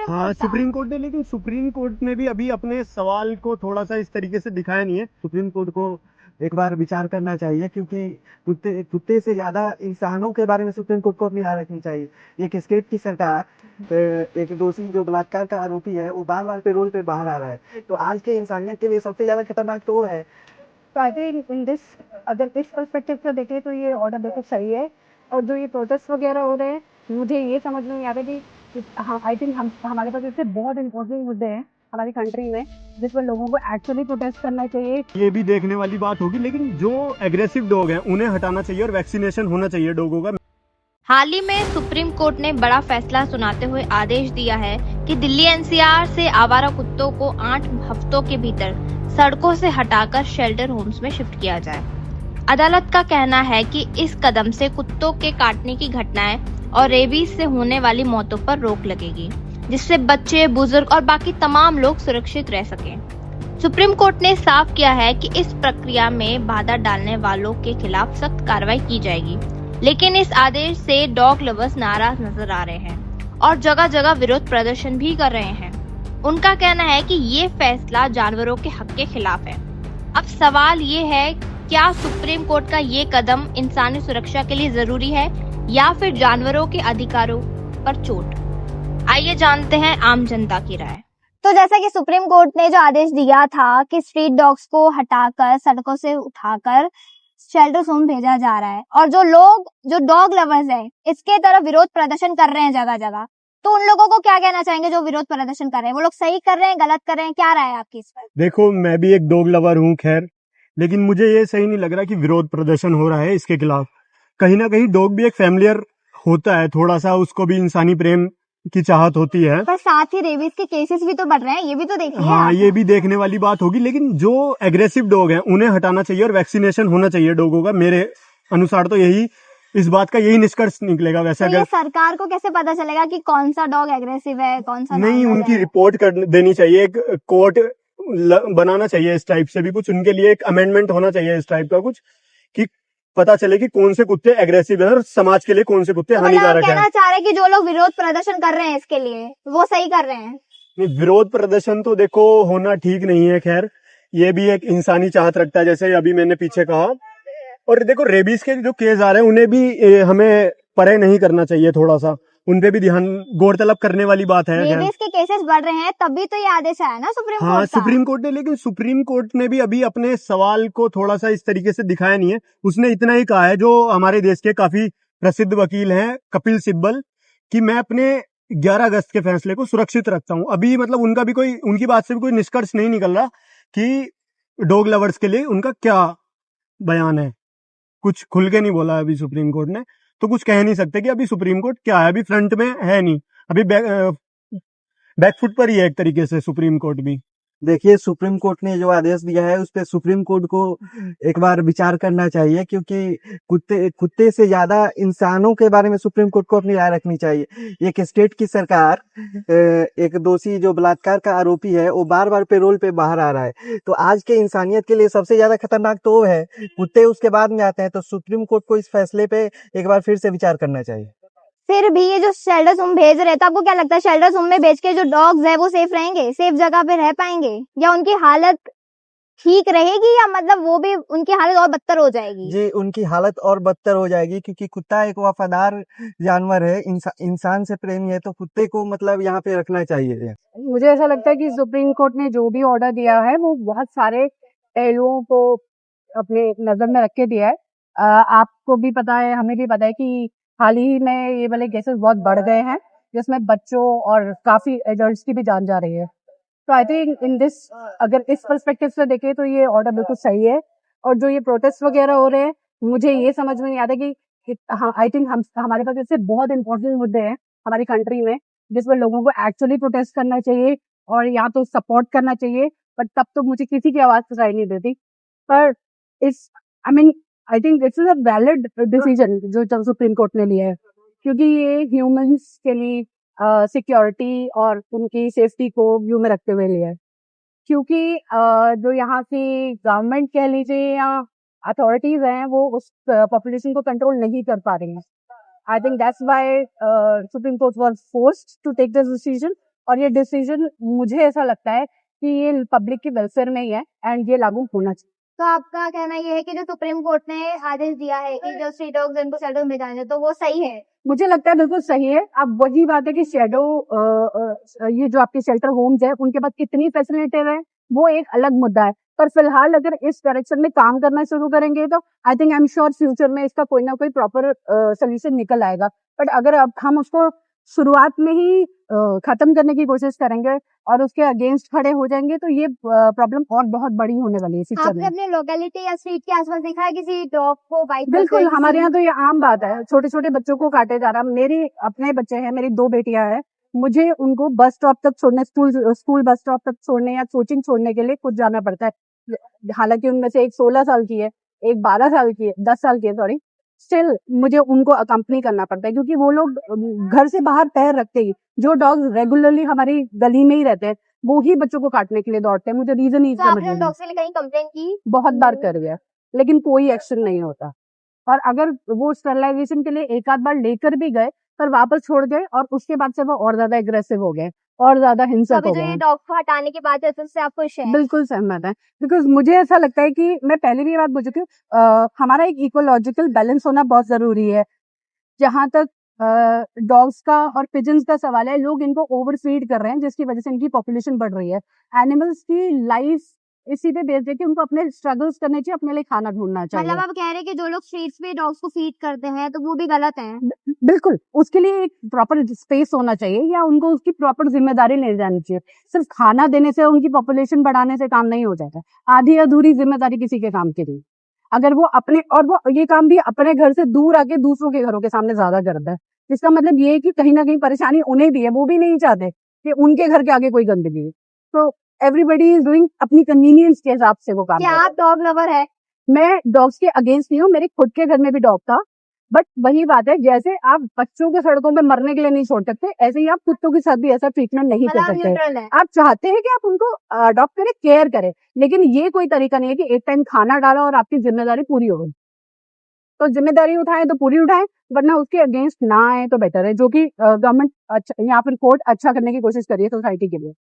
हाँ supreme court ने, लेकिन सुप्रीम कोर्ट ने भी अभी अपने सवाल को थोड़ा सा इस तरीके से दिखाया नहीं है। सुप्रीम कोर्ट को एक बार विचार करना चाहिए, क्योंकि कुत्ते कुत्ते से ज्यादा इंसानों के बारे में सुप्रीम कोर्ट को अपनी राय रखनी चाहिए। एक स्टेट की सरकार एक दोषी जो बलात्कार का आरोपी है वो बार बार पेरोल पे बाहर आ रहा है, तो आज के इंसानियत के लिए सबसे ज्यादा खतरनाक तो वो है। तो आई थिंक इन दिस, अगर इस पर्सपेक्टिव से देखें तो ये ऑर्डर बिल्कुल सही है। और जो ये प्रोटेस्ट वगैरह हो रहे हैं, मुझे ये समझ में नहीं आता कि हाँ, आई थिंक हम हमारे पास ऐसे बहुत इंपॉर्टेंट मुद्दे हैं हमारी कंट्री में जिस पर लोगों को एक्चुअली प्रोटेस्ट करना चाहिए। ये भी देखने वाली बात होगी, लेकिन जो एग्रेसिव डॉग हैं उन्हें हटाना चाहिए और वैक्सीनेशन होना चाहिए डॉगों का। हाल ही में सुप्रीम कोर्ट ने बड़ा फैसला सुनाते हुए आदेश दिया है कि दिल्ली एनसीआर से आवारा कुत्तों को 8 हफ्तों के भीतर सड़कों से हटाकर शेल्टर होम्स में शिफ्ट किया जाए। अदालत का कहना है कि इस कदम से कुत्तों के काटने की घटनाएं और रेबीज से होने वाली मौतों पर रोक लगेगी, जिससे बच्चे, बुजुर्ग और बाकी तमाम लोग सुरक्षित रह सकें। सुप्रीम कोर्ट ने साफ किया है कि इस प्रक्रिया में बाधा डालने वालों के खिलाफ सख्त कार्रवाई की जाएगी, लेकिन इस आदेश से डॉग लवर्स नाराज नजर आ रहे हैं और जगह जगह विरोध प्रदर्शन भी कर रहे हैं। उनका कहना है कि ये फैसला जानवरों के हक के खिलाफ है। अब सवाल ये है, क्या सुप्रीम कोर्ट का ये कदम इंसानी सुरक्षा के लिए जरूरी है या फिर जानवरों के अधिकारों पर चोट? आइए जानते हैं आम जनता की राय। तो जैसा कि सुप्रीम कोर्ट ने जो आदेश दिया था कि स्ट्रीट डॉग्स को हटाकर सड़कों से उठाकर शेल्टर होम भेजा जा रहा है, और जो डॉग लवर्स है इसके तरफ विरोध प्रदर्शन कर रहे हैं जगह जगह, तो उन लोगों को क्या कहना चाहेंगे जो विरोध प्रदर्शन कर रहे हैं? वो लोग सही कर रहे हैं, गलत कर रहे हैं? क्या राय है आपकी इस पर? देखो, मैं भी एक डॉग लवर हूँ खैर, लेकिन मुझे ये सही नहीं लग रहा कि विरोध प्रदर्शन हो रहा है इसके खिलाफ। कहीं ना कहीं डॉग भी एक फैमिलियर होता है, थोड़ा सा उसको भी इंसानी प्रेम की चाहत होती है। पर साथ ही रेबीज के केसेस भी तो बढ़ रहे हैं, ये भी तो देखिए हाँ, आप। ये भी देखने वाली बात होगी, लेकिन जो एग्रेसिव डॉग हैं उन्हें हटाना चाहिए और वैक्सीनेशन होना चाहिए डॉगों का। मेरे अनुसार तो यही, इस बात का यही निष्कर्ष निकलेगा। वैसे तो ये अगर सरकार को कैसे पता चलेगा कि कौन सा डॉग एग्रेसिव है, कौन सा नहीं, नॉर्मल उनकी है? रिपोर्ट कर देनी चाहिए, एक कोर्ट बनाना चाहिए इस टाइप से भी कुछ, उनके लिए एक अमेंडमेंट होना चाहिए इस टाइप का कुछ, कि पता चले कि कौन से कुत्ते एग्रेसिव है और समाज के लिए कौन से कुत्ते तो मतलब हानिकारक है। कहना चाह रहे हैं कि जो लोग विरोध प्रदर्शन कर रहे हैं इसके लिए, वो सही कर रहे हैं? नहीं, विरोध प्रदर्शन तो देखो होना ठीक नहीं है। खैर, ये भी एक इंसानी चाहत रखता है, जैसे अभी मैंने पीछे कहा। और देखो, रेबीज के जो केस आ रहे हैं उन्हें भी हमें परे नहीं करना चाहिए, थोड़ा सा उन पे भी ध्यान, गौरतलब करने वाली बात है। खैर, रेबीज के केसेस बढ़ रहे हैं, तभी तो ये आदेश आया ना सुप्रीम हाँ कोर्ट का। सुप्रीम कोर्ट ने, लेकिन सुप्रीम कोर्ट ने भी अभी अपने सवाल को थोड़ा सा इस तरीके से दिखाया नहीं है। उसने इतना ही कहा है, जो हमारे देश के काफी प्रसिद्ध वकील हैं कपिल सिब्बल, कि मैं अपने 11 अगस्त के फैसले को सुरक्षित रखता हूं। अभी मतलब उनका भी कोई, उनकी बात से भी कोई निष्कर्ष नहीं निकल रहा कि डॉग लवर्स के लिए उनका क्या बयान है। कुछ खुल के नहीं बोला अभी सुप्रीम कोर्ट ने, तो कुछ कह नहीं सकते कि अभी सुप्रीम कोर्ट क्या है। अभी फ्रंट में है नहीं, अभी बैकफुट पर ही है एक तरीके से सुप्रीम कोर्ट भी। देखिए, सुप्रीम कोर्ट ने जो आदेश दिया है उस पे सुप्रीम कोर्ट को एक बार विचार करना चाहिए, क्योंकि कुत्ते कुत्ते से ज्यादा इंसानों के बारे में सुप्रीम कोर्ट को अपनी राय रखनी चाहिए। एक स्टेट की सरकार एक दोषी जो बलात्कार का आरोपी है वो बार बार पेरोल पे बाहर आ रहा है, तो आज के इंसानियत के लिए सबसे ज्यादा खतरनाक तो वो है। कुत्ते उसके बाद में आते हैं, तो सुप्रीम कोर्ट को इस फैसले पे एक बार फिर से विचार करना चाहिए। फिर भी ये जो शेल्टर होम भेज रहे हैं, तो आपको क्या लगता है शेल्टर होम में भेज के जो डॉग्स है वो सेफ रहेंगे, सेफ जगह पे रह पाएंगे, या उनकी हालत ठीक रहेगी, या मतलब वो भी उनकी हालत और बदतर हो जाएगी? जी, उनकी हालत और बदतर हो जाएगी, क्योंकि कुत्ता एक वफादार जानवर है, इंसान से प्रेमी है, तो कुत्ते को मतलब यहाँ पे रखना चाहिए। मुझे ऐसा लगता है कि सुप्रीम कोर्ट ने जो भी ऑर्डर दिया है वो बहुत सारे पहलुओं को अपने नजर में रख के दिया है। आपको भी पता है, हमें भी पता है कि हाल ही में ये वाले केसेस बहुत बढ़ गए हैं जिसमें बच्चों और काफी एडल्ट्स की भी जान जा रही है। तो आई थिंक इन दिस, अगर इस पर्सपेक्टिव से देखें तो ये ऑर्डर बिल्कुल सही है। और जो ये प्रोटेस्ट वगैरह हो रहे हैं, मुझे ये समझ में नहीं आता कि हाँ, आई थिंक हमारे पास ऐसे बहुत इंपॉर्टेंट मुद्दे हैं हमारी कंट्री में जिस पर लोगों को एक्चुअली प्रोटेस्ट करना चाहिए और या तो सपोर्ट करना चाहिए, बट तब तो मुझे किसी की आवाज सुनाई नहीं देती। पर इस, I mean, I think this is a valid decision जो सुप्रीम कोर्ट ने लिया है, क्योंकि ये ह्यूमंस के लिए सिक्योरिटी और उनकी सेफ्टी को व्यू में रखते हुए लिया है। क्योंकि जो यहाँ की गवर्नमेंट कह लीजिए या अथॉरिटीज हैं, वो उस पॉपुलेशन को कंट्रोल नहीं कर पा रही हैं। I think that's why supreme court was forced to take this decision. और ये डिसीजन मुझे ऐसा लगता है कि ये पब्लिक के वेलफेयर में ही है एंड ये लागू होना चाहिए। तो आपका कहना ये है कि जो सुप्रीम कोर्ट ने आदेश दिया है कि जो स्ट्रीट डॉग्स इनको शेल्टर में भेजा जाए तो वो सही है? मुझे लगता है बिल्कुल सही है। अब वही बात है कि ये जो आपके शेल्टर होम्स है उनके पास कितनी फैसिलिटीज है वो एक अलग मुद्दा है, पर फिलहाल अगर इस डायरेक्शन में काम करना शुरू करेंगे तो I think I am sure future में इसका कोई ना कोई प्रॉपर सोल्यूशन निकल आएगा। बट अगर अब हम उसको शुरुआत में ही खत्म करने की कोशिश करेंगे और उसके अगेंस्ट खड़े हो जाएंगे तो ये प्रॉब्लम और बहुत बड़ी होने वाली है फ्यूचर आपने में। अपने लोकेलिटी या स्ट्रीट के आसपास देखा है किसी डॉग को बाइट करते बिल्कुल, हुए किसी हमारे यहाँ तो ये आम बात है, छोटे छोटे बच्चों को काटे जा रहा। मेरे अपने बच्चे हैं, मेरी 2 बेटियां हैं, मुझे उनको बस स्टॉप तक छोड़ने, स्कूल बस स्टॉप तक छोड़ने या कोचिंग छोड़ने के लिए खुद जाना पड़ता है। हालांकि उनमें से एक 16 साल की है, एक 12 साल की है, 10 साल की है, सॉरी। स्टिल मुझे उनको अकम्पनी करना पड़ता है क्योंकि वो लोग घर से बाहर पैर रखते ही, जो डॉग्स रेगुलरली हमारी गली में ही रहते हैं, वो ही बच्चों को काटने के लिए दौड़ते हैं। मुझे रीजन ही तो समझ आपने नहीं उन आता। डॉग के लिए कहीं कंप्लेन की? बहुत बार कर गया, लेकिन कोई एक्शन नहीं होता। और अगर वो स्टरलाइजेशन के लिए एक आध बार लेकर भी गए पर वापस छोड़ गए और उसके बाद से वो और ज्यादा एग्रेसिव हो गए और ज्यादा तो हिंसक अभी हो जो गए ये हैं। डॉग को हटाने की बात है तो उससे आप खुश हैं? बिल्कुल सहमत है, बिकॉज मुझे ऐसा लगता है कि मैं पहले भी ये बात बोल चुकी हूँ, हमारा एक इकोलॉजिकल बैलेंस होना बहुत जरूरी है। जहां तक डॉग्स का और पिजन्स का सवाल है, लोग इनको ओवर फीड कर रहे हैं जिसकी वजह से इनकी पॉपुलेशन बढ़ रही है। एनिमल्स की लाइफ इसी पे बेस्ड है कि उनको अपने स्ट्रगल्स करने चाहिए, अपने लिए खाना ढूंढना चाहिए। मतलब आप कह रहे हैं कि जो लोग स्ट्रीट्स पे डॉग्स को फीड करते हैं तो वो भी गलत है? बिल्कुल, उसके लिए एक प्रॉपर स्पेस होना चाहिए या उनको उसकी प्रॉपर जिम्मेदारी ले जानी चाहिए। सिर्फ खाना देने से उनकी पॉपुलेशन बढ़ाने से काम नहीं हो जाता। आधी अधूरी जिम्मेदारी किसी के काम की नहीं। अगर वो अपने, और वो ये काम भी अपने घर से दूर आके दूसरों के घरों के सामने ज्यादा करता है, इसका मतलब ये है कि कहीं ना कहीं परेशानी उन्हें भी है, वो भी नहीं चाहते कि उनके घर के आगे कोई गंदगी है। तो एवरीबडी इज डूइंग अपनी कन्वीनियंस के हिसाब से वो काम क्या कर रहे हैं। आप डॉग लवर है? मैं डॉग्स के अगेंस्ट नहीं हूँ, मेरे खुद के घर में भी डॉग था, बट वही बात है, जैसे आप बच्चों के सड़कों पे मरने के लिए नहीं छोड़ सकते, ऐसे ही आप कुत्तों के साथ भी ऐसा ट्रीटमेंट नहीं कर मतलब आप सकते। न्यूट्रल है? आप चाहते हैं कि आप उनको अडॉप्ट करें, केयर करें, लेकिन ये कोई तरीका नहीं है कि एक टाइम खाना डाला और आपकी जिम्मेदारी पूरी हो गई। तो जिम्मेदारी उठाएं तो पूरी उठाएं, वरना उसके अगेंस्ट ना आए तो बेटर है, जो कि गवर्नमेंट अच्छा या फिर कोर्ट अच्छा करने की कोशिश करिए सोसाइटी के लिए।